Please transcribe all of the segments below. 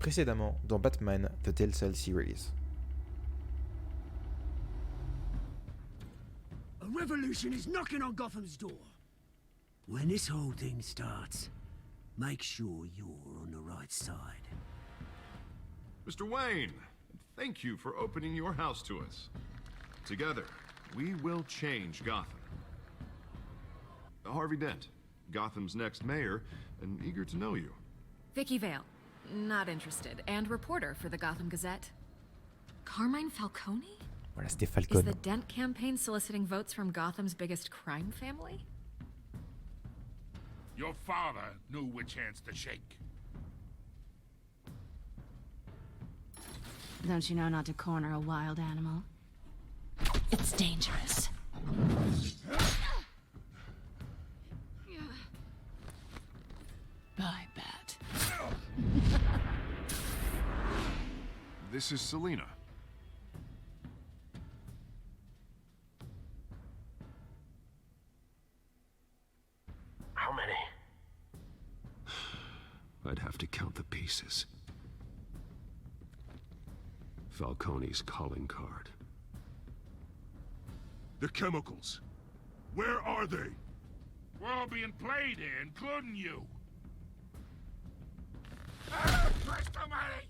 précédemment dans Batman The Telltale Series. A revolution is knocking on Gotham's door. When this whole thing starts, make sure you're on the right side. Mr. Wayne, thank you for opening your house to us. Together, we will change Gotham. Harvey Dent, Gotham's next mayor, and eager to know you. Vicky Vale, not interested, and reporter for the Gotham Gazette. Carmine Falcone? Voilà, c'était Is Falcone. the Dent campaign soliciting votes from Gotham's biggest crime family? Your father knew which hands to shake. Don't you know not to corner a wild animal? It's dangerous. Bye, Bat. This is Selina. How many? I'd have to count the pieces. Falcone's calling card. The chemicals. Where are they? We're all being played here, including you. Ah, Christ almighty!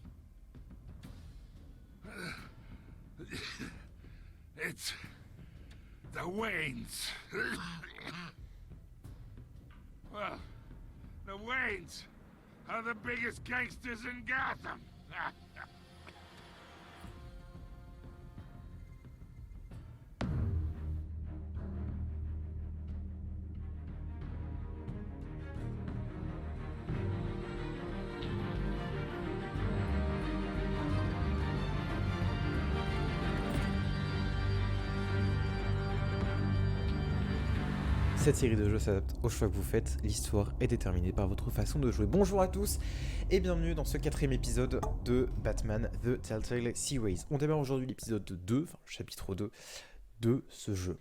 It's the Waynes. Well, the Waynes are the biggest gangsters in Gotham. Cette série de jeux s'adapte au choix que vous faites, l'histoire est déterminée par votre façon de jouer. Bonjour à tous et bienvenue dans ce 4ème épisode de Batman The Telltale Series. On démarre aujourd'hui l'épisode 2, enfin le chapitre 2 de ce jeu.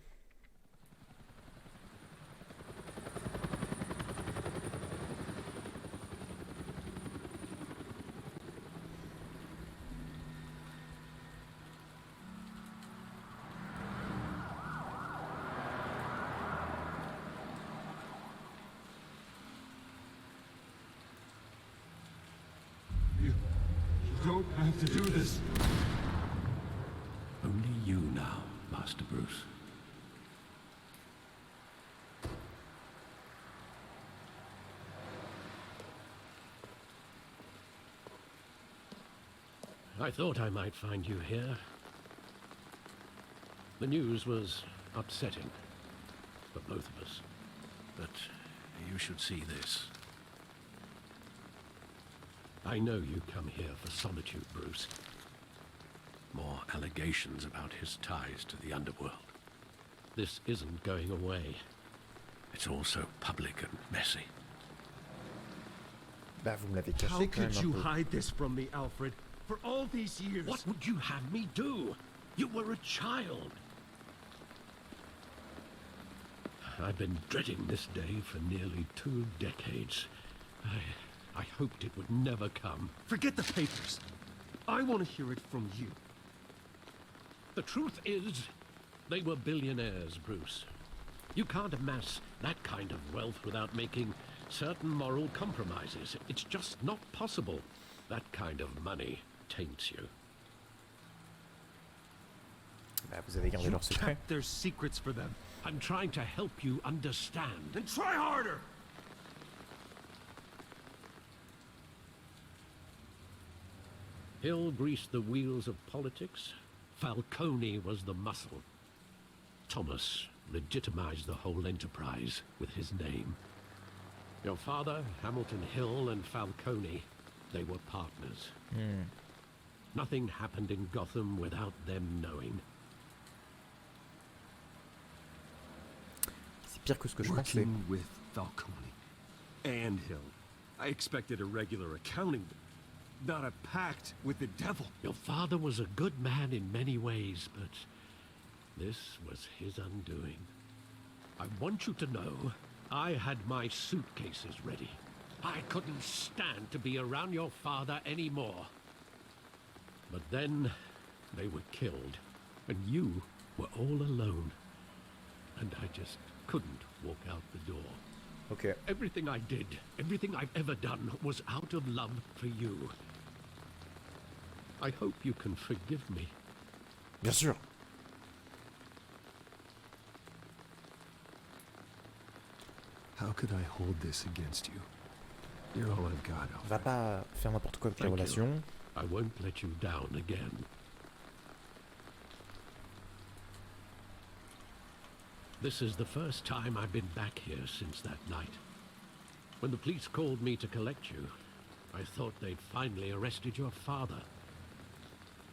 Don't have to do this. Only you now, Master Bruce. I thought I might find you here. The news was upsetting for both of us. But you should see this. I know you come here for solitude, Bruce. More allegations about his ties to the underworld. This isn't going away. It's all so public and messy. Bah vous me l'avez caché How quand même could un you peu. hide this from me, Alfred? For all these years. What would you have me do? You were a child. I've been dreading this day for nearly 2 decades. I hoped it would never come. Forget the papers. I want to hear it from you. The truth is, they were billionaires, Bruce. You can't amass that kind of wealth without making certain moral compromises. It's just not possible. That kind of money taints you. Bah vous avez gardé You leur secret. kept their secrets for them. I'm trying to help you understand. Then try harder! Hill greased the wheels of politics. Falcone was the muscle. Thomas legitimized the whole enterprise with his name. Your father, Hamilton Hill, and Falcone, they were partners. Nothing happened in Gotham without them knowing. C'est pire que ce que je pensais. Working with Falcone and Hill. I expected a regular accounting, not a pact with the devil. Your father was a good man in many ways, but this was his undoing. I want you to know I had my suitcases ready. I couldn't stand to be around your father anymore. But then they were killed, and you were all alone. And I just couldn't walk out the door. Ok. Everything I did, everything I've ever done was out of love for you. I hope you can forgive me. Bien sûr. How could I hold this against you? You're all I've got, Alfred. Va pas faire n'importe quoi avec les Thank you. relations. I won't let you down again. This is the first time I've been back here since that night. When the police called me to collect you, I thought they'd finally arrested your father.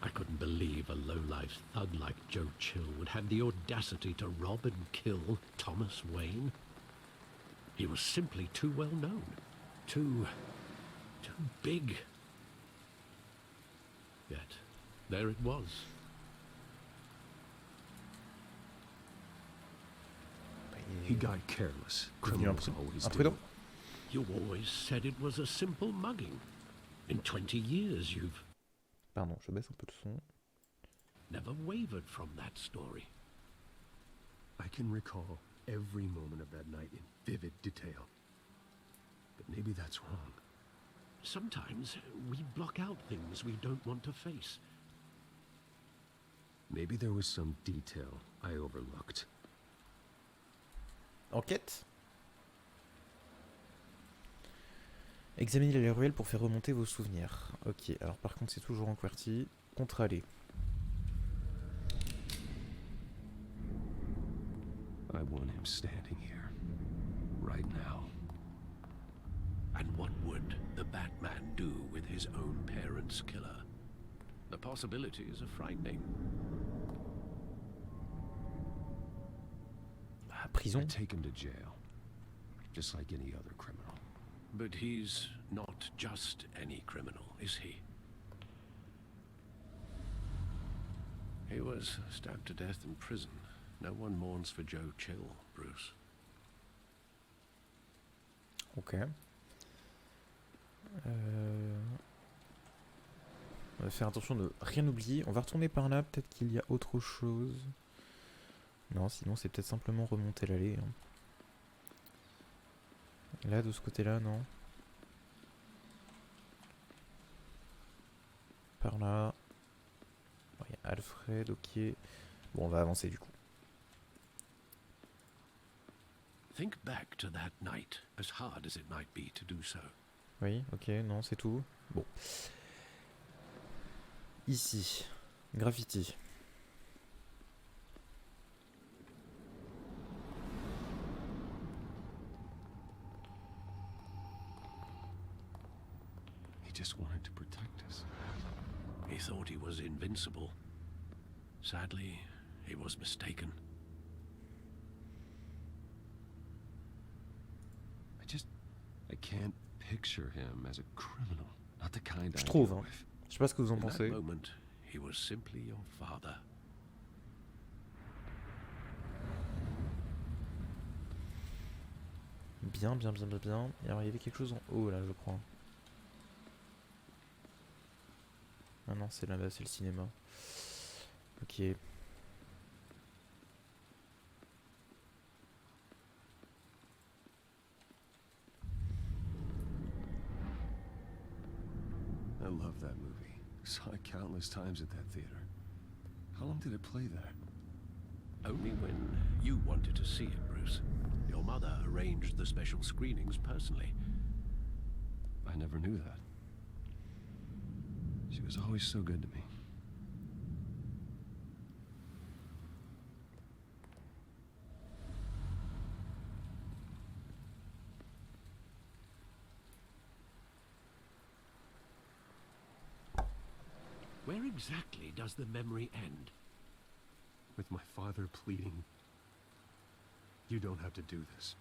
I couldn't believe a low-life thug like Joe Chill would have the audacity to rob and kill Thomas Wayne. He was simply too well known. Too big. Yet, there it was. He got careless. Devenu Criminals always do. imprudent. You always said it was a simple mugging. In 20 years, you've Pardon, je baisse un peu le son. never wavered from that story. I can recall every moment of that night in vivid detail. But maybe that's wrong. Sometimes we block out things we don't want to face. Maybe there was some detail I overlooked. Enquête. Examinez les ruelles pour faire remonter vos souvenirs. Ok, alors par contre c'est toujours en QWERTY. Contre-aller. I want him standing here. Right now. And what would the Batman do with his own parents' killer? The possibilities are frightening. Prison. I'd take him to jail. Just like any other criminal. But he's not just any criminal, is he? He was stabbed to death in prison. No one mourns for Joe Chill, Bruce. Ok. On va faire attention de rien oublier. On va retourner par là. Peut-être qu'il y a autre chose. Non, sinon c'est peut-être simplement remonter l'allée. Hein. Là, de ce côté-là, non. Par là. Bon, il y a Alfred, ok. Bon, on va avancer du coup. Think back to that night, as hard as it might be to do so. Oui, ok, non, c'est tout. Bon. Ici, graffiti. He just wanted to protect us. He thought he was invincible. Sadly, he was mistaken. I can't picture him as a criminal. Not the kind Je I trouve, deal hein. with. Je sais pas ce que vous en In that pensez. moment, he was simply your father. Bien, bien, bien, bien, bien. Et alors, il y avait quelque chose en haut, là, je crois. Ah non, c'est là-bas, c'est le cinéma. Ok. I love that movie. Saw it countless times at that theater. How long did it play there? Only when you wanted to see it, Bruce. Your mother arranged the special screenings personally. I never knew that. She was always so good to me. Where exactly does the memory end? With my father pleading, "You don't have to do this."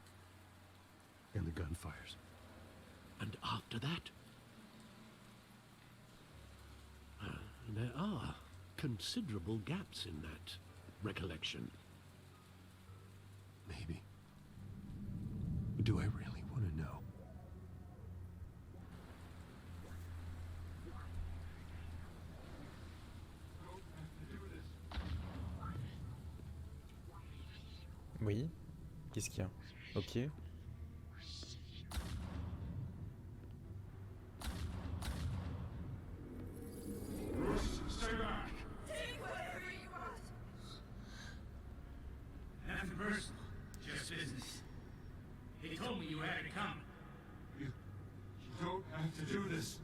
And the gunfires. And after that? There are considerable gaps in that recollection. Maybe. Do I really want to know? Oui. Qu'est-ce qu'il y a? Ok. Stay back. Take whatever you want. Nothing personal, just business. He told me you had it coming. You don't have to do this.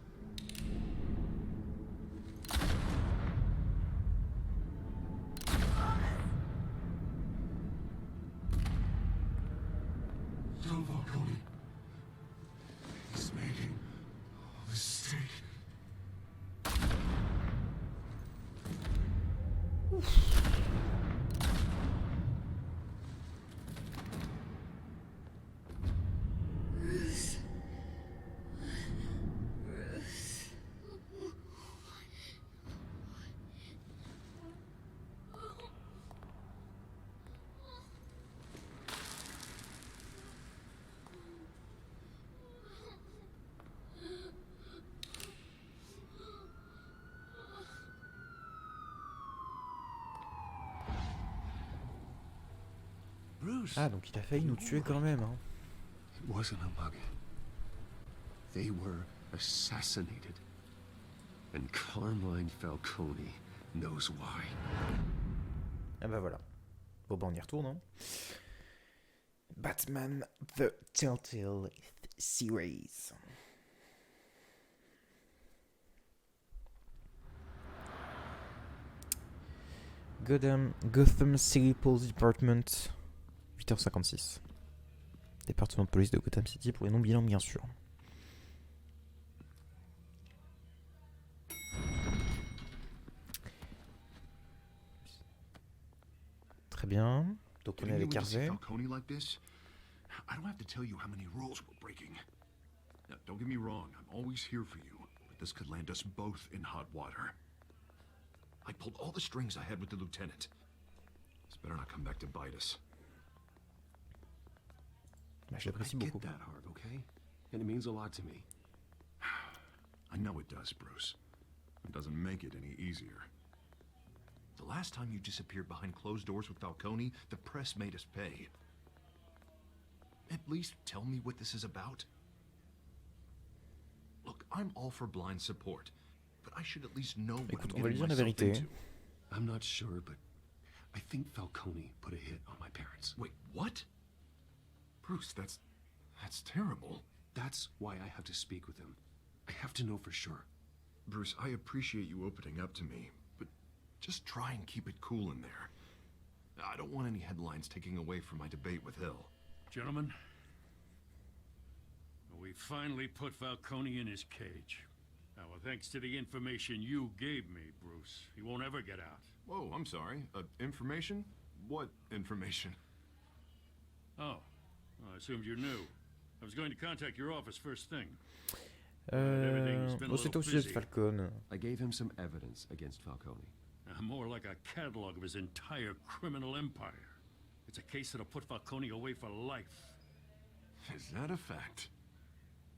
Tell Falcone. He's making a mistake. Bruce. Ah, donc il a failli nous tuer quand même, hein. It wasn't a mug. They were assassinated. And Carmine Falcone knows why. Ah bah voilà. Bon bah on y retourne, hein. Batman The Telltale Series. Gotham City Police Department, 8h56. Département de police de Gotham City pour les non-bilans, bien sûr. Très bien. Donc on est avec Ryzen. Falcone like this? I don't have to tell you how many rules we're breaking. Now, don't get me wrong, I'm always here for you, but this could land us both in hot water. I pulled all the strings I had with the lieutenant. This better not come back to bite us. Bah, je l'apprécie I beaucoup. get that, Harv, okay? And it means a lot to me. I know it does, Bruce. It doesn't make it any easier. The last time you disappeared behind closed doors with Falcone, the press made us pay. At least tell me what this is about. Look, I'm all for blind support, but I should at least know what Écoute, I'm on va lui getting dire la myself vérité. into. I'm not sure, but I think Falcone put a hit on my parents. Wait, what? Bruce, that's terrible. That's why I have to speak with him. I have to know for sure. Bruce, I appreciate you opening up to me, but just try and keep it cool in there. I don't want any headlines taking away from my debate with Hill. Gentlemen, we finally put Falcone in his cage. Now, thanks to the information you gave me, Bruce, he won't ever get out. Whoa, I'm sorry. Information? What information? Oh, well, I assumed you knew. I was going to contact your office first thing. C'est au sujet de Falcone. I gave him some evidence against Falcone. More like a catalog of his entire criminal empire. It's a case that'll put Falcone away for life. Is that a fact?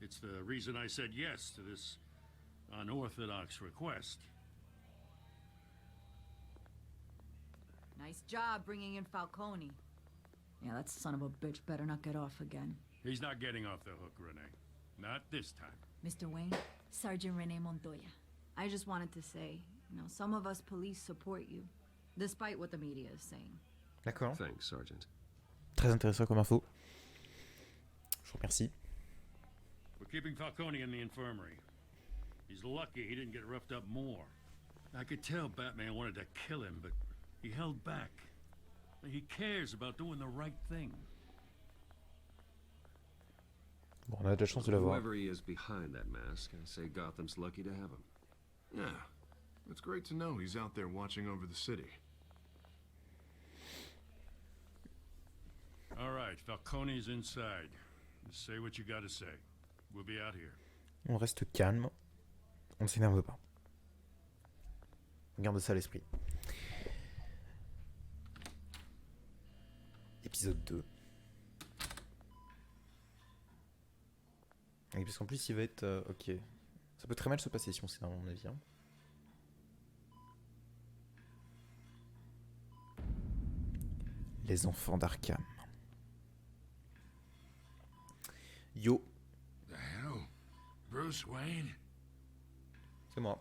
It's the reason I said yes to this unorthodox request. Nice job bringing in Falcone. Yeah, that son of a bitch better not get off again. He's not getting off the hook, Renee. Not this time. Mr. Wayne, Sergeant Renee Montoya. I just wanted to say, some of us police support you, despite what the media is saying. D'accord. Thanks, Sergeant. Très intéressant comme info. Je vous remercie. We're keeping Falcone in the infirmary. He's lucky he didn't get roughed up more. I could tell Batman wanted to kill him, but he held back. He cares about doing the right thing. Bon, on a de la chance de l'avoir. Whoever he is behind that mask, I say Gotham's lucky to have him. Yeah. It's great to know he's out there watching over the city. All right, Falcone's inside. Just say what you gotta say. We'll be out here. On reste calme. On ne s'énerve pas. On garde ça à l'esprit. Épisode 2. Et parce qu'en plus il va être... ok. Ça peut très mal se passer si on s'énerve à mon avis. Hein. Les enfants d'Arkham. Yo. The hell? Bruce Wayne? C'est moi.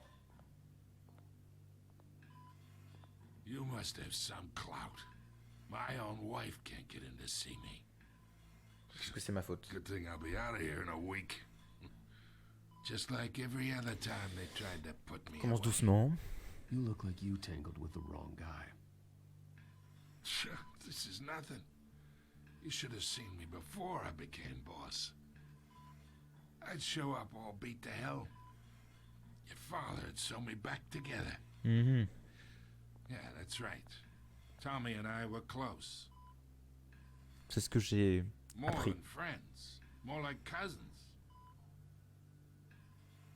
You must have some clout. My own wife can't get in to see me. Est-ce que c'est ma faute? Good thing I'll be out of here in a week. Just like every other time they tried to put me Commence away. doucement. You look like you tangled with the wrong guy. Sure, this is nothing. You should have seen me before I became boss. I'd show up all beat to hell. Your father'd sew me back together. Mhm. Yeah, that's right. Tommy and I were close. C'est ce que j'ai More appris. than friends. More like cousins.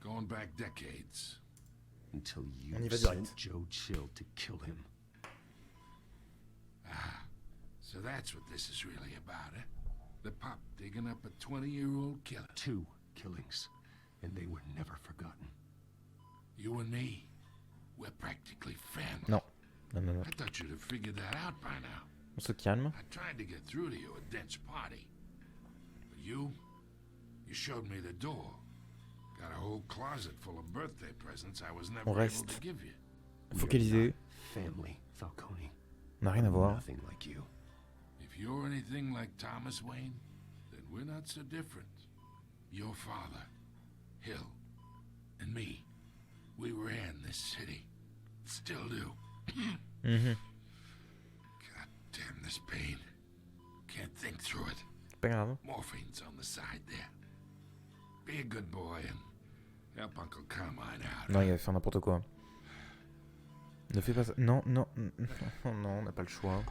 Going back decades. Until you On y va sent direct. Joe Chill to kill him. Ah, so that's what this is really about, eh? The pup digging up a 20-year-old killer. 2 killings, and they were never forgotten. You and me, we're practically family. Non. Non, non, non. I thought you'd have figured that out by now. On se calme. I tried to get through to you at Dent's party. But you showed me the door. Got a whole closet full of birthday presents I was never On able reste to give you. focalisé. Family, Falcone. On n'a rien à voir. Nothing like you. If you're anything like Thomas Wayne, then we're not so different. Your father, Hill, and me, we ran this city. Still do. Mhm. God damn this pain. Can't think through it. Pas grave. Morphine's on the side there. Be a good boy and help Uncle Carmine out. Non, il va faire n'importe quoi. Ne fais pas ça. Non, non, non, non, on n'a pas le choix.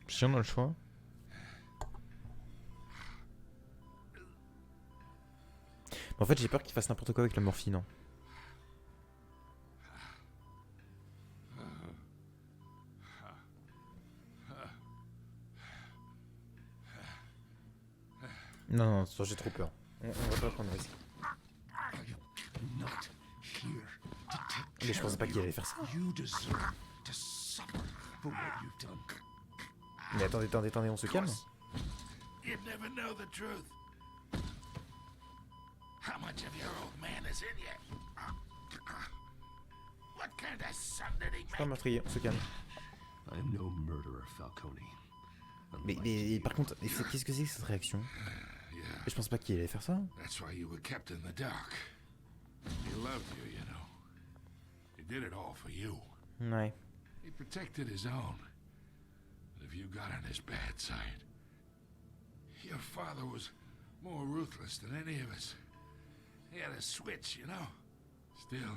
Si on a le choix. En fait, j'ai peur qu'il fasse n'importe quoi avec la morphine. Hein. Non, non, ça, j'ai trop peur. On va pas prendre le risque. Mais je pensais pas qu'il allait faire ça. Mais attendez, attendez, attendez, on se calme. You'd never know the truth. How much of your old man is in you? What kind of son did he Je suis pas un meurtrier, on se calme. I'm no murderer, Falcone. Mais par contre, qu'est-ce que c'est que cette réaction? Yeah, Je pense pas qu'il allait faire ça. that's why you were kept in the dark. He loved you, you know. He did it all for you. Ouais. He protected his own. But if you got on his bad side, your father was more ruthless than any of us. He had a switch, you know. Still,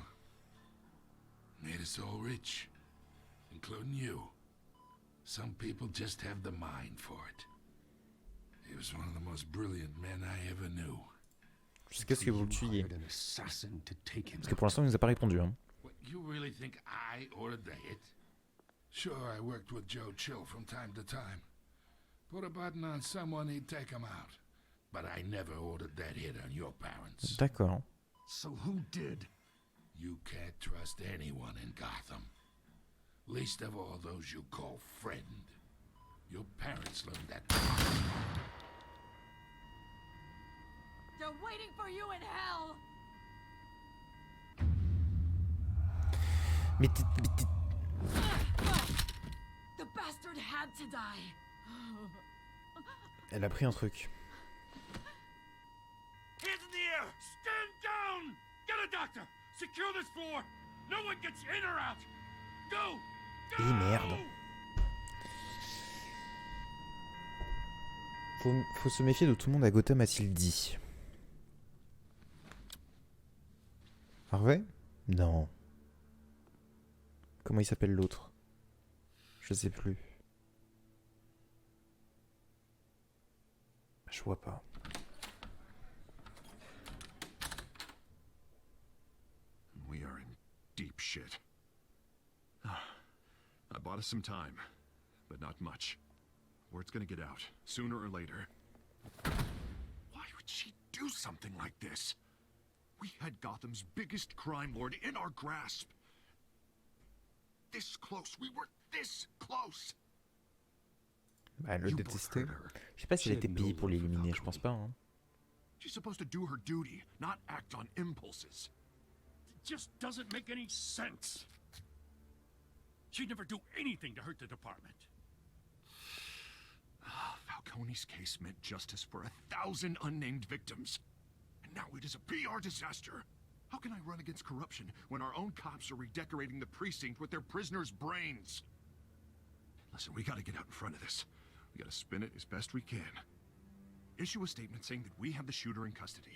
made us all rich, including you. Some people just have the mind for it. He was one of the most brilliant men I ever knew. Jusqu'à ce que vous le tuiez. Hired an assassin to take him Parce que pour l'instant, il nous a pas répondu. Hein. What, you really think I ordered the hit? Sure, I worked with Joe Chill from time to time. Put a button on someone, he'd take him out. But I never ordered that hit on your parents. D'accord. So who did? You can't trust anyone in Gotham. Least of all those you call friend. Your parents learned that. They're waiting for you in hell! Mais The bastard had to die. elle a pris un truc. Hands in the air! Stand down! Get a doctor! Secure this floor! No one gets in or out! Go! Go! Et merde. Faut se méfier de tout le monde à Gotham, a-t-il dit. Harvey? Non. Comment il s'appelle l'autre? Je sais plus. Je vois pas. We are in deep shit. I bought us some time, but not much. Word's gonna get out, sooner or later. Why would she do something like this? We had Gotham's biggest crime lord in our grasp. This close, we were this close. Bah, elle le détestait. Je sais pas si elle était payée pour l'éliminer, je pense pas. Hein. She's supposed to do her duty, not act on impulses. It just doesn't make any sense. She'd never do anything to hurt the department. Falcone's case meant justice for 1,000 unnamed victims. And now it is a PR disaster. How can I run against corruption when our own cops are redecorating the precinct with their prisoners' brains? Listen, we gotta get out in front of this. We gotta spin it as best we can. Issue a statement saying that we have the shooter in custody.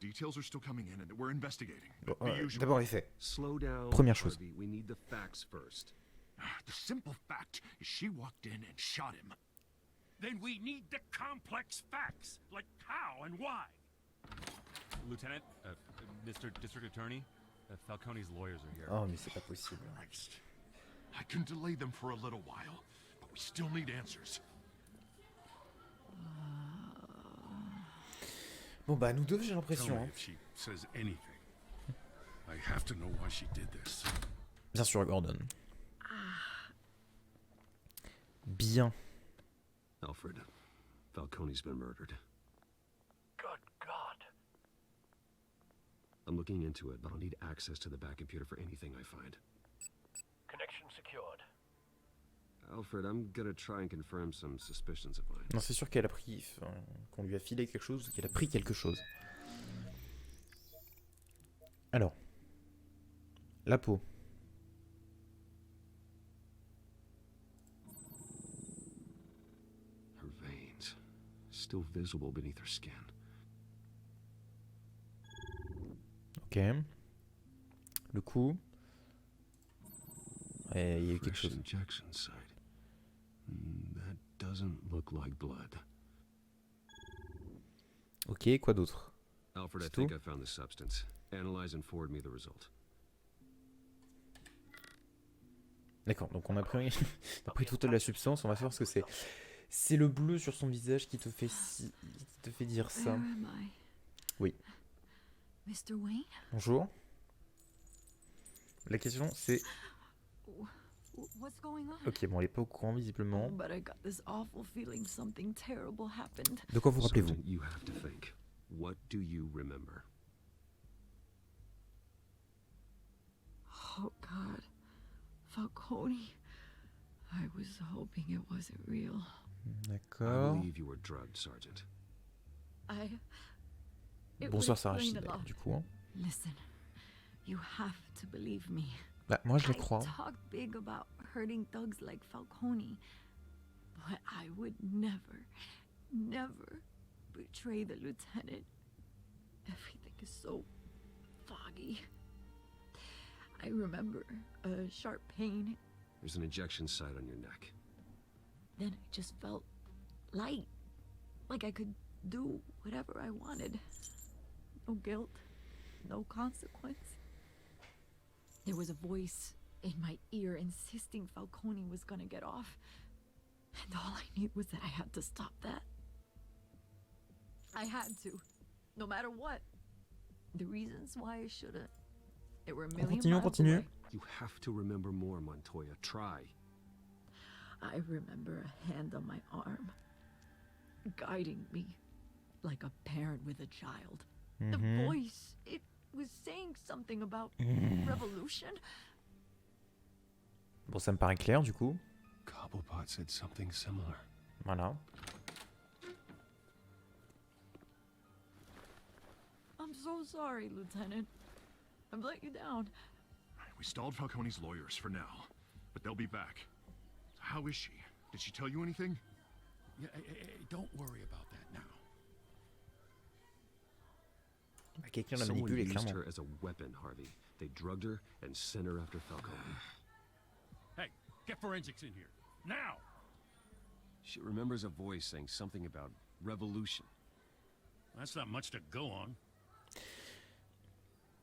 Details are still coming in and that we're investigating. Bon, d'abord les faits. Slow down, Première chose. Harvey. We need the facts first. The simple fact is she walked in and shot him. Then we need the complex facts, like how and why. Lieutenant, Mr. District Attorney, Falcone's lawyers are here. Oh mais c'est pas possible. Christ. I can delay them for a little while, but we still need answers. Bon bah nous deux j'ai l'impression. Hein. If she says anything, I have to know why she did this. Bien sûr Gordon. Bien. Alfred, Falcone's been murdered. Good God. I'm looking into it, but I'll need access to the back computer for anything I find. Connection secured. Alfred, I'm gonna try and confirm some suspicions of mine. Non c'est sûr qu'elle a pris, qu'on lui a filé quelque chose, qu'elle a pris quelque chose. Alors, la peau. Her veins, still visible beneath her skin. Ok. Le cou. Ouais, il y a eu quelque chose. Injection site. That doesn't look like blood. Ok, quoi d'autre? Alfred, I C'est think tout? I found the substance. Analyze and forward me the result. D'accord, donc on a pris, on a pris toute la substance, on va savoir ce que c'est. C'est le bleu sur son visage qui te fait, qui te fait dire ça. Where am I? Oui. Mr. Wayne? Bonjour. La question c'est... What's going on? Ok, bon, elle est pas au courant visiblement. But I got this awful feeling something terrible happened. De quoi vous rappelez-vous? Sergeant, you have to think. What do you remember? Oh God. Falcone. I was hoping it wasn't real. I D'accord. believe you were drugged, Sergeant. Bonsoir Sarah Schneeberg, du coup. Hein. Listen, you have to believe me. Bah, moi je le crois. I talk big about hurting thugs like Falcone, but I would never, never betray the lieutenant. Everything is so foggy. I remember a sharp pain. There's an injection site on your neck. Then I just felt light, like I could do whatever I wanted. No guilt, no consequence. There was a voice in my ear insisting Falcone was gonna get off. And all I knew was that I had to stop that. I had to, no matter what. The reasons why I should've, there were a million miles away. You have to remember more, Montoya. Try. I remember a hand on my arm, guiding me like a parent with a child. The voice, it was saying something about revolution. Bon, ça me paraît clair du coup. Cobblepot said something similar. Voilà. I'm so sorry, Lieutenant. I've let you down. We stalled Falcone's lawyers for now, but they'll be back. How is she? Did she tell you anything? Yeah, don't worry about that now. Bah, quelqu'un l'a Someone manipulée used clairement. her as a weapon, Harvey. They drugged her and sent her after Falcone. Hey, get forensics in here. Now! She remembers a voice saying something about revolution. That's not much to go on.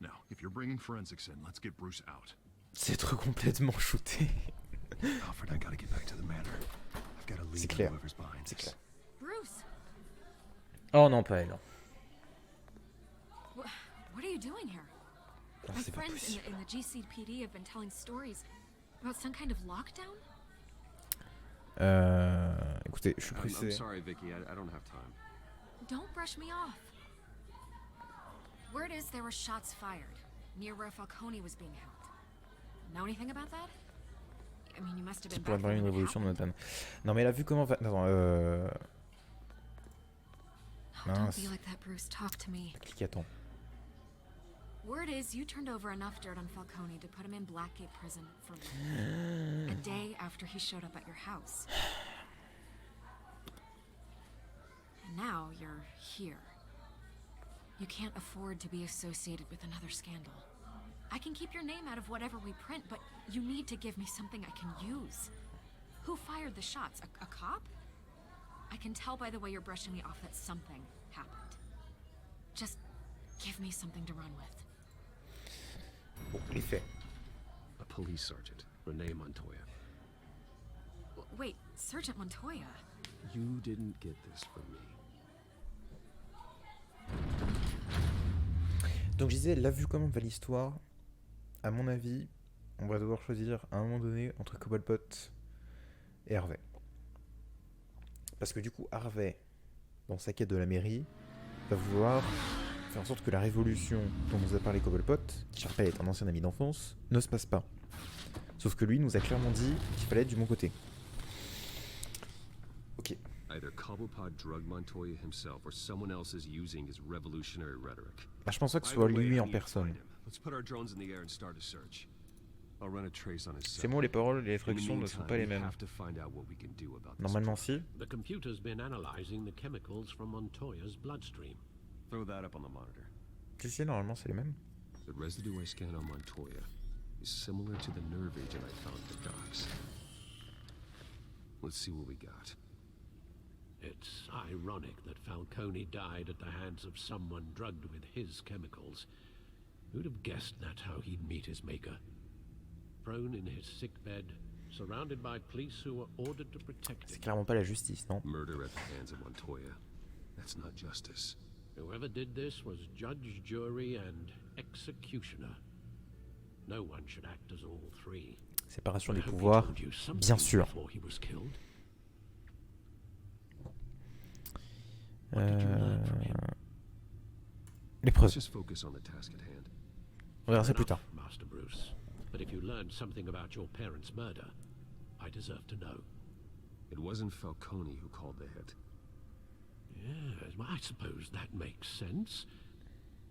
Now, if you're bringing forensics in, let's get Bruce out. C'est trop complètement shooté. Alfred, I gotta get back to the manor. I've gotta leave clair. whoever's behind C'est this. clair. Bruce, Oh non, pas elle. what are you doing here? Non, My c'est pas friends possible. in the GCPD have been telling stories about some kind of lockdown. Écoutez, je suis I'm pressé. sorry, Vicky. I don't have time. Don't brush me off. Word is there were shots fired near where Falcone was being held. Know anything about that? I mean, you must have C'est been pour back avoir there une when it révolution de happened. Nathan. Non mais elle a vu comment va... Attends, Oh, don't mince. be like that, Bruce. Talk to me. Clique, attends. Word is you turned over enough dirt on Falcone to put him in Blackgate prison for life. A day after he showed up at your house. And now you're here. You can't afford to be associated with another scandal. I can keep your name out of whatever we print, but you need to give me something I can use. Who fired the shots? A cop? I can tell by the way you're brushing me off that something happened. Just give me something to run with. Bon, les faits. A police sergeant, Renee Montoya. Wait, Sergeant Montoya? You didn't get this from me. Donc je disais, elle a vu comment va l'histoire. À mon avis, on va devoir choisir à un moment donné entre Cobblepot et Harvey. Parce que du coup, Harvey, dans sa quête de la mairie, va vouloir faire en sorte que la révolution dont nous a parlé Cobblepot, qui je rappelle est un ancien ami d'enfance, ne se passe pas. Sauf que lui nous a clairement dit qu'il fallait être du bon côté. Ok. Either Cobblepot drugged Montoya himself or someone else is using his revolutionary rhetoric. Bah, je pense pas que ce soit lui en personne. Let's put our drones in the air and start a search. I'll run a trace on his Ces mots, les paroles et les traductions ne sont pas les mêmes. Normalement si. The computer's been analyzing the chemicals from Montoya's bloodstream. Throw that up on the monitor. Si, normalement c'est les mêmes. The residue I scanned on Montoya is similar to the nerve agent I found at the docks. Let's see what we got. It's ironic that Falcone died at the hands of someone drugged with his chemicals. Who'd have guessed that's how he'd meet his maker? Prone in his sickbed, surrounded by police who were ordered to protect him. C'est clairement pas la justice, non? Murder at the hands of Montoya. That's not justice. Whoever did this was judge, jury, and executioner. No one should act as all three. Séparation des pouvoirs, bien sûr. Les preuves. On verra ça plus tard. Master Bruce. But if you learned something about your parents' murder, I deserve to know. It wasn't Falcone who called the hit. Yes, well, I suppose that makes sense.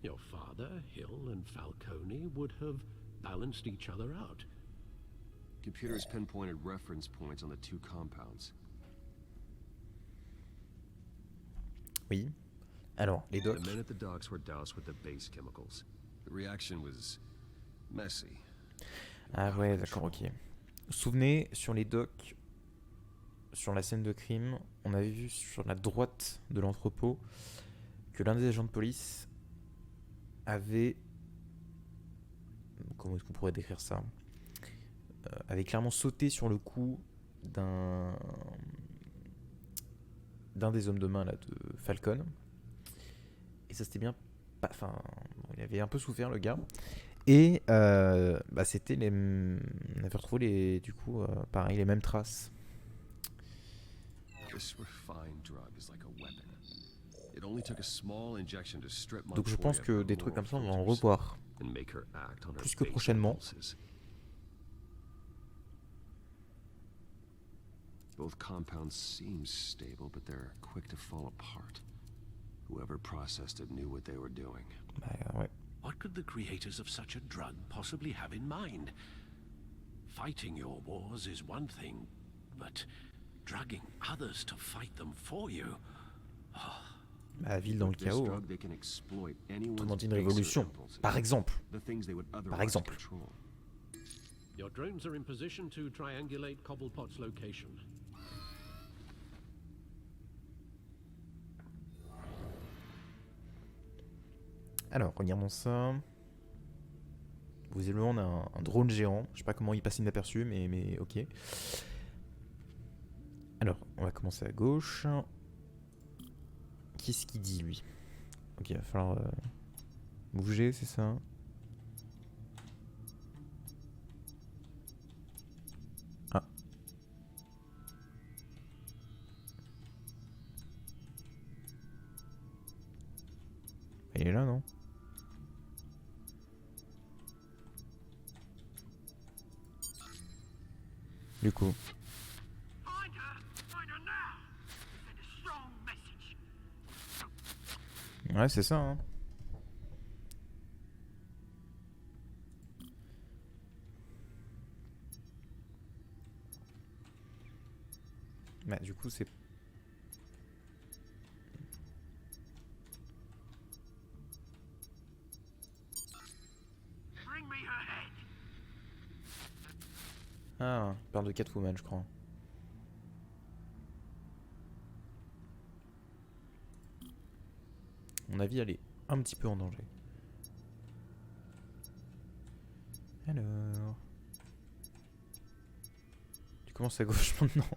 Your father, Hill, and Falcone would have balanced each other out. Computers pinpointed reference points on the two compounds. Oui. Alors, les docs. The men at the docks were doused with the base chemicals. The reaction was messy. Ah ouais, d'accord, ok. Vous vous souvenez, sur les docks, sur la scène de crime, on avait vu sur la droite de l'entrepôt que l'un des agents de police avait... Comment est-ce qu'on pourrait décrire ça? Avait clairement sauté sur le cou d'un des hommes de main là, de Falcon. Et ça c'était bien... Enfin, il avait un peu souffert le gars. Et c'était les... On avait retrouvé du coup, pareil, les mêmes traces. Donc je pense que des trucs comme ça, on va en revoir. Plus que prochainement. Both compounds seem stable, but they're quick to fall apart. Whoever processed it knew what they were doing. Ouais. What could the creators of such a drug possibly have in mind? Fighting your wars is one thing, but drugging others to fight them for you. La ville dans le chaos. Tout dans une révolution. Par exemple. Par exemple. Your drones are in position to triangulate Cobblepot's location. Alors, regardons ça. Visiblement, on a un drone géant. Je sais pas comment il passe inaperçu, mais ok. Alors, on va commencer à gauche. Qu'est-ce qu'il dit, lui? Ok, il va falloir bouger, c'est ça? Ah. Il est là, non? Du coup. Ouais, c'est ça, hein. Bah, du coup, c'est... Ah, il parle de Catwoman, je crois. À mon avis, elle est un petit peu en danger. Alors... Tu commences à gauche maintenant.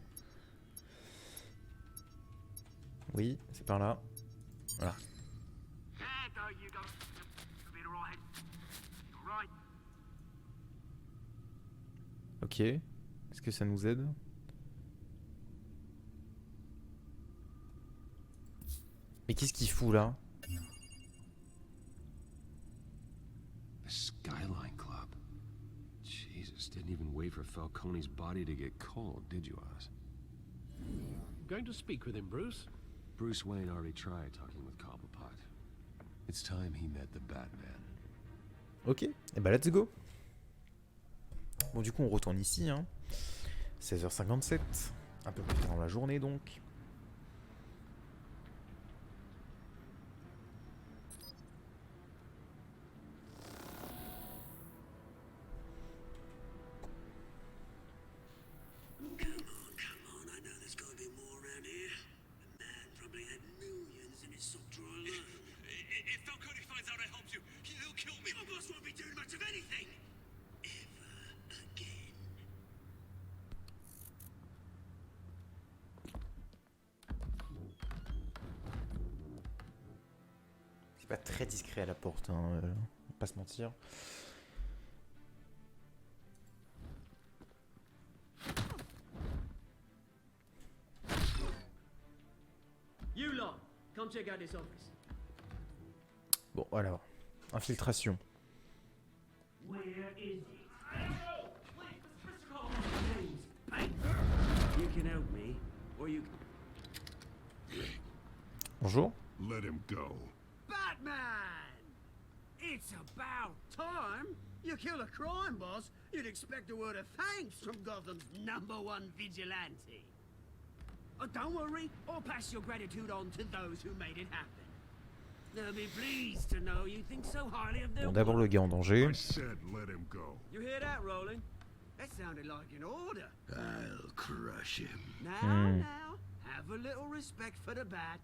Oui, c'est par là. Voilà. Ok. Est-ce que ça nous aide? Mais qu'est-ce qu'il fout là? The Skyline Club. Jesus, didn't even wait for Falcone's body to get cold, did you, Oz? Going to speak with him, Bruce? Bruce Wayne already tried talking with Cobblepot. It's time he met the Batman. Ok, et bah let's go. Bon, du coup, on retourne ici, hein. 16h57, un peu plus tard dans la journée donc. C'est pas très discret à la porte, hein, on va pas se mentir. You lot, come check out this office. Bon, alors, infiltration. Where is it? You can help me, or you. Bonjour. Let him go. Batman! It's about time! You kill a crime boss, you'd expect a word of thanks from Gotham's #1 vigilante. Oh, don't worry, I'll pass your gratitude on to those who made it happen. They'll be pleased to know you think so highly of them. Bon, d'abord le gars en danger. I said let him go. You hear that, Roland? That sounded like an order. I'll crush him. Now, have a little respect for the Bat.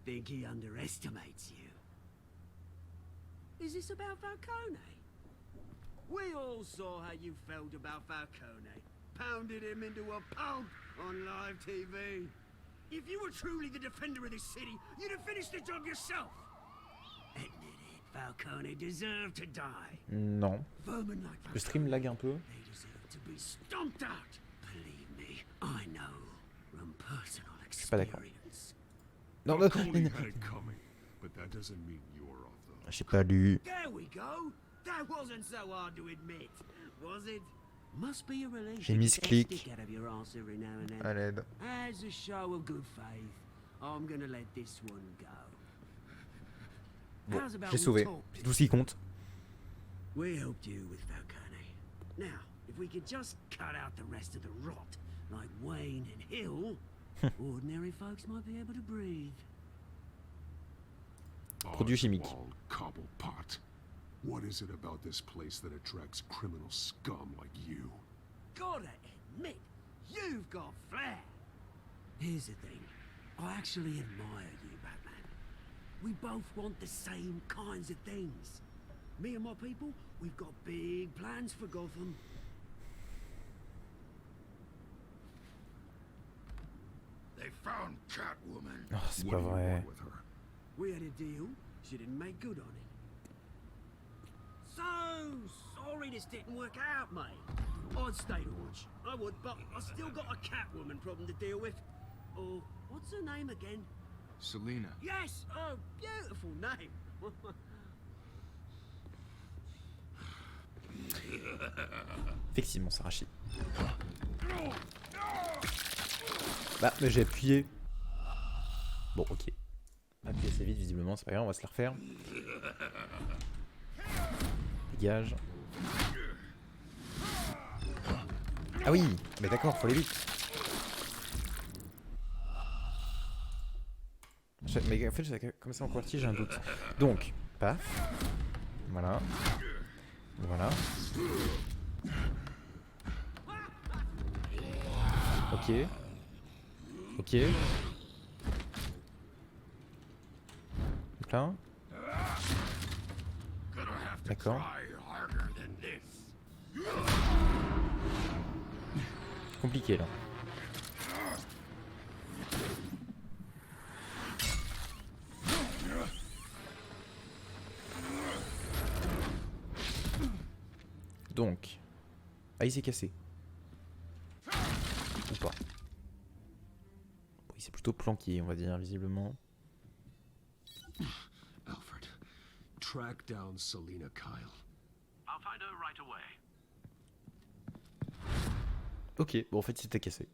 Think he underestimates you. Is this about Falcone? We all saw how you felt about Falcone. Pounded him into a pulp on live TV. If you were truly the defender of this city, you'd have finished the job yourself. Admit it, Falcone deserved to die. Non. Vermin like Le stream lag un peu. They deserve to be stomped out. Believe me, I know from personal Je suis pas d'accord. experience. Non, non, Falcone had it coming, but that doesn't mean you're off the hook. j'ai pas lu. There we go. That wasn't so hard to admit, was it? Must be a relief. J'ai to mis get that clic. stick out of your arse every now and then. À l'aide. As a show of good faith, I'm gonna let this one go. Bon, How's about j'ai we sauvé. talk? C'est tout ce qui compte. We helped you with Falcone. Now, if we could just cut out the rest of the rot, like Wayne and Hill, ordinary folks might be able to breathe. Produit chimique. Oswald Cobblepot. What is it about this place that attracts criminal scum like you? Gotta admit, you've got flair. Here's the thing. I actually admire you, Batman. We both want the same kinds of things. Me and my people, we've got big plans for Gotham. They found Catwoman. Oh, c'est pas vrai. With her? We had a deal. She didn't make good on it. So sorry this didn't work out, mate. I'd stay to watch. I would, but I still got a Catwoman problem to deal with. Oh, what's her name again? Selena. Yes! Oh, beautiful name. Effectivement, ça rachit. Bah, mais j'ai appuyé. Bon, ok. Appuyé assez vite, visiblement, c'est pas grave, on va se la refaire. Dégage. Ah oui, mais d'accord, faut aller vite. Mais en fait, j'ai commencé en quartier, j'ai un doute. Donc, paf. Voilà. Voilà. Ok. Ok. Donc là. D'accord. Compliqué là. Donc. Ah, il s'est cassé. Ou pas. Il s'est plutôt planqué, on va dire, visiblement. Alfred, track down Selina Kyle. I'll find her right away. Ok, bon en fait il s'était cassé.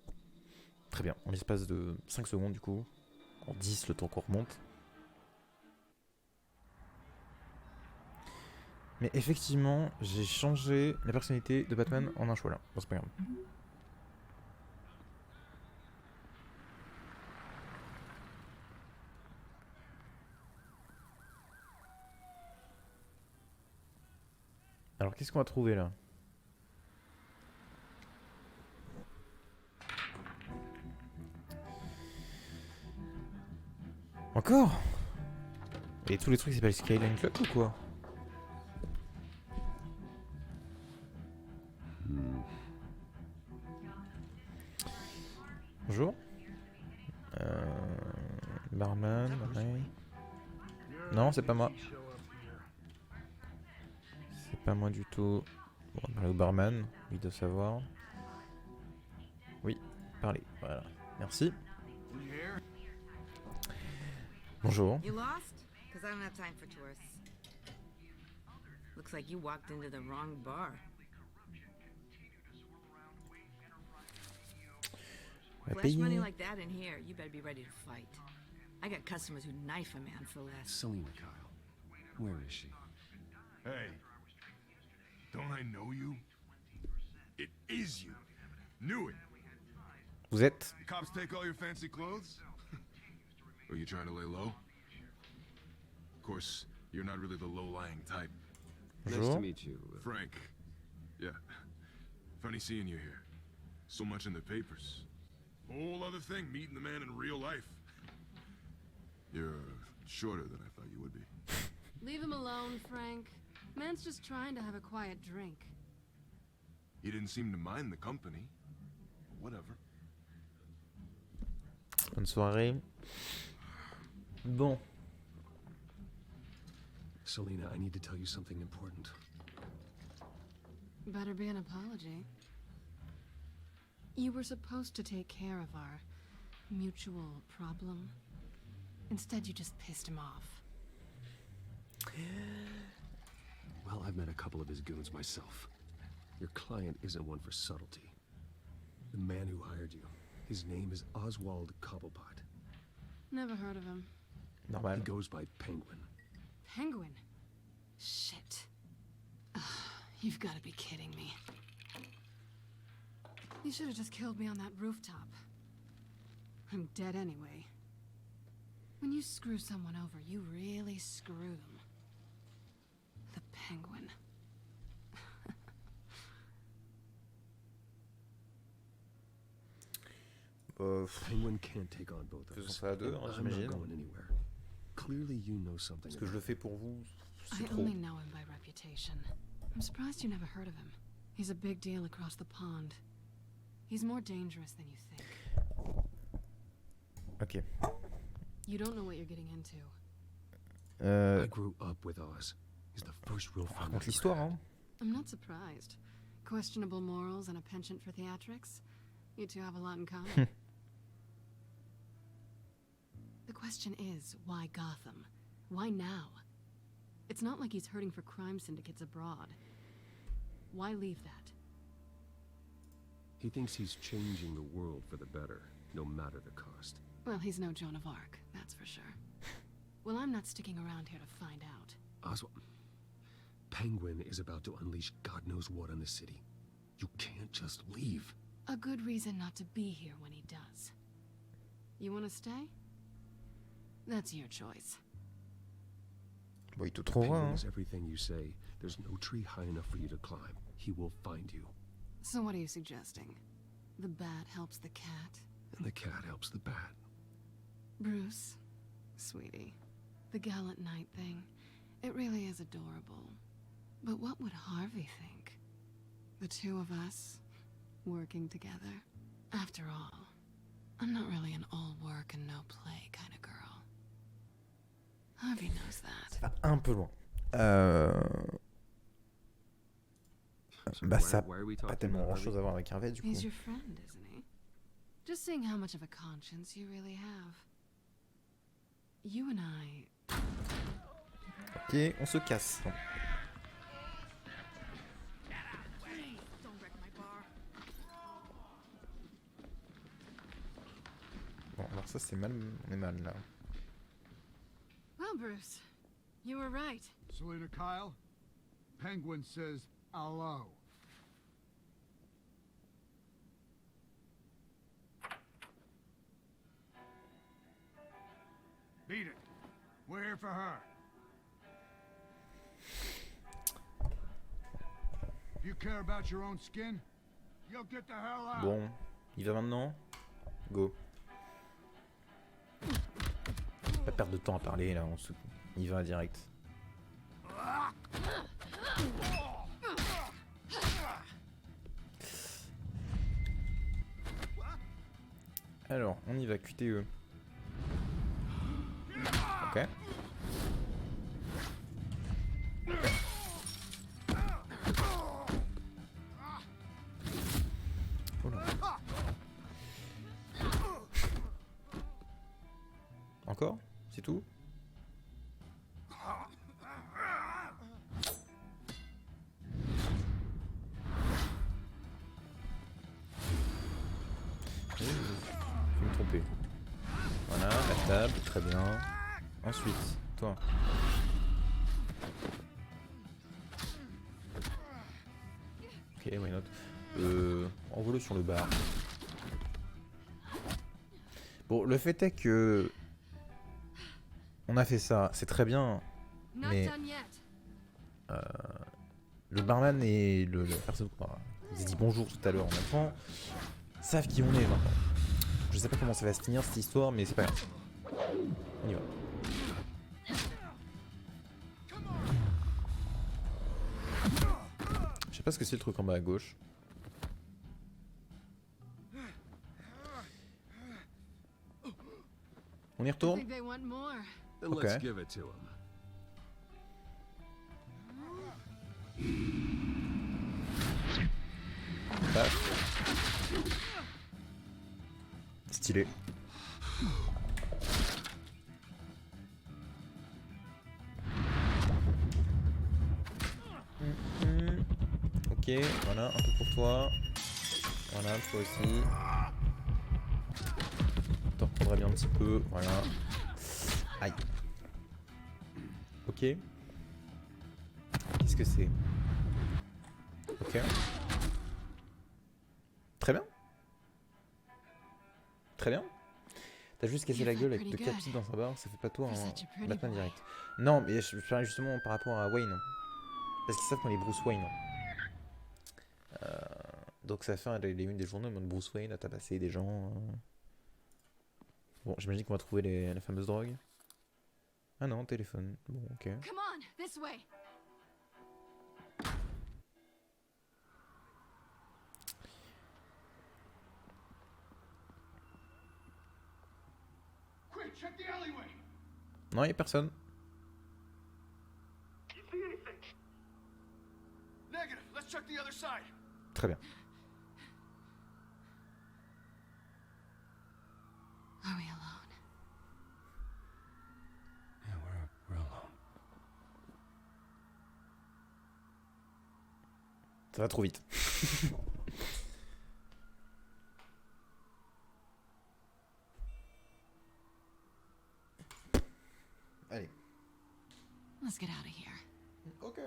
Très bien, en l'espace de 5 secondes du coup. En 10 le temps qu'on remonte. Mais effectivement, j'ai changé la personnalité de Batman en un choix là. Bon, c'est pas grave. Alors qu'est-ce qu'on va trouver là? Encore? Et tous les trucs s'appellent Skyline Club ou quoi? Bonjour. Barman, ouais. Non, c'est pas moi. C'est pas moi du tout. Bon, on va parler au barman, lui doit savoir. Oui, parlez, voilà. Merci. Bonjour. You lost? Because I don't have time for tourists. Looks like you walked into the wrong bar. Flash money like that in here, you better be ready to fight. I got customers who knife a man for less. Selina Kyle. Where is she? Hey, don't I know you? It is you. Knew it. Vous êtes? Cops take all your fancy clothes? Are you trying to lay low? Of course, you're not really the low-lying type. Bonjour. Nice to meet you. Frank. Yeah. Funny seeing you here. So much in the papers. Whole other thing, meeting the man in real life. You're shorter than I thought you would be. Leave him alone, Frank. Man's just trying to have a quiet drink. He didn't seem to mind the company. Whatever. Bonne soirée. Bon. Selina, I need to tell you something important. Better be an apology. You were supposed to take care of our mutual problem. Instead, you just pissed him off. Well, I've met a couple of his goons myself. Your client isn't one for subtlety. The man who hired you, his name is Oswald Cobblepot. Never heard of him. Normal. He goes by Penguin. Penguin? Shit. Ugh, you've got to be kidding me. You should have just killed me on that rooftop. I'm dead anyway. When you screw someone over, you really screw them. The Penguin. Penguin can't take on both of Faisons us. ça à deux, hein, I'm not j'imagine. going anywhere. Clearly you know something. Parce que je le fais pour vous, c'est I trop. only know him by reputation. I'm surprised you never heard of him. He's a big deal across the pond. He's more dangerous than you think. Ok. You don't know what you're getting into. I grew up with Oz. He's the first real friend. Raconte l'histoire, hein. I'm not surprised. Questionable morals and a penchant for theatrics. You two have a lot in common. The question is, why Gotham? Why now? It's not like he's hurting for crime syndicates abroad. Why leave that? He thinks he's changing the world for the better, no matter the cost. Well, he's no Joan of Arc, that's for sure. Well, I'm not sticking around here to find out. Oswald, Penguin is about to unleash God knows what on the city. You can't just leave. A good reason not to be here when he does. You want to stay? That's your choice. Bon, il te trouvera, Penguin hein. is everything you say. There's no tree high enough for you to climb. He will find you. So what are you suggesting? The bat helps the cat? And the cat helps the bat. Bruce, sweetie, the gallant knight thing, it really is adorable. But what would Harvey think? The two of us, working together? After all, I'm not really an all work and no play kind of girl. Harvey knows that. Ça va un peu loin. Bah ça n'a pas tellement grand chose à voir avec Harvey du coup. He's your friend, isn't he? Just seeing how much of a conscience you really have. You and I... Ok, on se casse. Bon, alors ça c'est mal, on est mal là. Well, Bruce, you were right. Selena Kyle, Penguin says hello. Beat it. We're here for her. If you care about your own skin, you'll get the hell out. Bon, il va maintenant. Go. Pas perdre de temps à parler là, on y va direct. Alors, on y va, QTE. Ok. Oh là. Encore? C'est tout? Je vais me tromper. Voilà, la table, très bien. Ensuite, toi. Ok, why not? Envoie-le sur le bar. Bon, le fait est que... On a fait ça, c'est très bien, mais... le barman et la personne qui nous a dit bonjour tout à l'heure en même temps, savent qui on est maintenant. Je sais pas comment ça va se finir cette histoire, mais c'est pas grave. On y va. Je sais pas ce que c'est le truc en bas à gauche. On y retourne? Then Okay. let's give it to him. Stylé. Ok, voilà, un peu pour toi. Voilà, toi aussi. T'en reprendras bien un petit peu, voilà. Aïe. Ok. Qu'est-ce que c'est? Ok. Très bien. Très bien. T'as juste cassé la gueule avec 2 capsules dans sa barre, ça fait pas toi un Batman direct. Non, mais je parlais justement par rapport à Wayne. Parce qu'ils savent qu'on est Bruce Wayne. Donc ça fait les unes des journaux, mais Bruce Wayne a tabassé des gens. Bon, j'imagine qu'on va trouver la fameuse drogue. Ah non, téléphone. Bon, ok. Come on, this way. Quick, check the alleyway. Non, y'a personne. You see anything? Negative. Let's check the other side. Très bien. Are we alone? Yeah, we're alone. Ça va trop vite. Allez. Let's get out of here. Ok.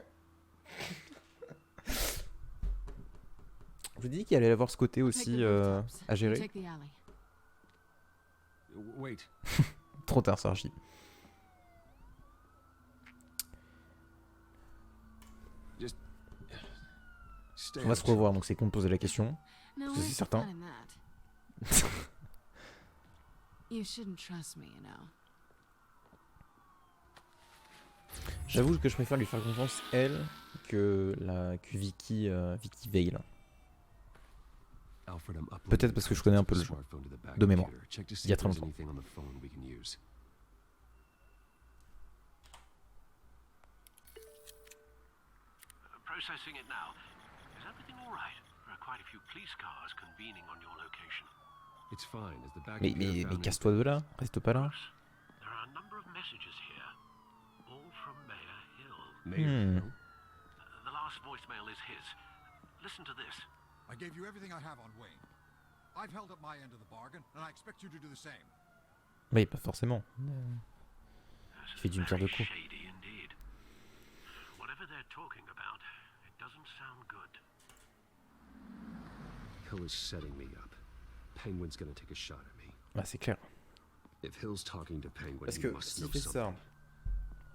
Je vous dis qu'il allait avoir ce côté aussi à gérer. Take the alley. Wait. Trop tard, Sarchi. On va se revoir, donc c'est con de poser la question. No, C'est certain. You shouldn't trust me, you know. J'avoue que je préfère lui faire confiance, elle, que Vicky Vale. Peut-être parce que je connais un peu le jeu, de mémoire, il y a très longtemps. Processing it now. Is everything all right? There are quite a few police cars convening on your location. It's fine, as the back Mais casse-toi de là, reste pas là. There are a number of messages here, all from Mayor Hill. Mayor Hill? The last voicemail is his. Listen to this. I gave you everything I have on Wayne. I've held up my end of the bargain, and I expect you to do the same. Mais pas forcément. Il fait d'une pierre deux coups. Shady indeed. Whatever they're talking about, it doesn't sound good. Hill is setting me up. Penguin's gonna take a shot at me. Ah, c'est clair. If Hill's talking to Penguin, Parce he que must s'il know fait ça, something.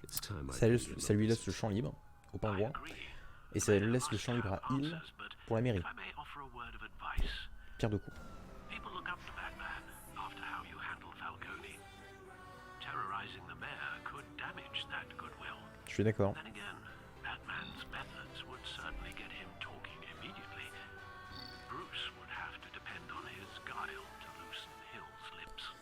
It's time ça lui laisse le champ libre au pingouin, et ça laisse le champ libre à Hill pour la mairie. Pierre de coups. People look up to Batman after how you handle Falcone. Terrorizing the mayor could damage that goodwill. Je suis d'accord. Then again, Batman's methods would certainly get him talking immediately. Bruce would have to depend on his guile to loosen Hill's lips.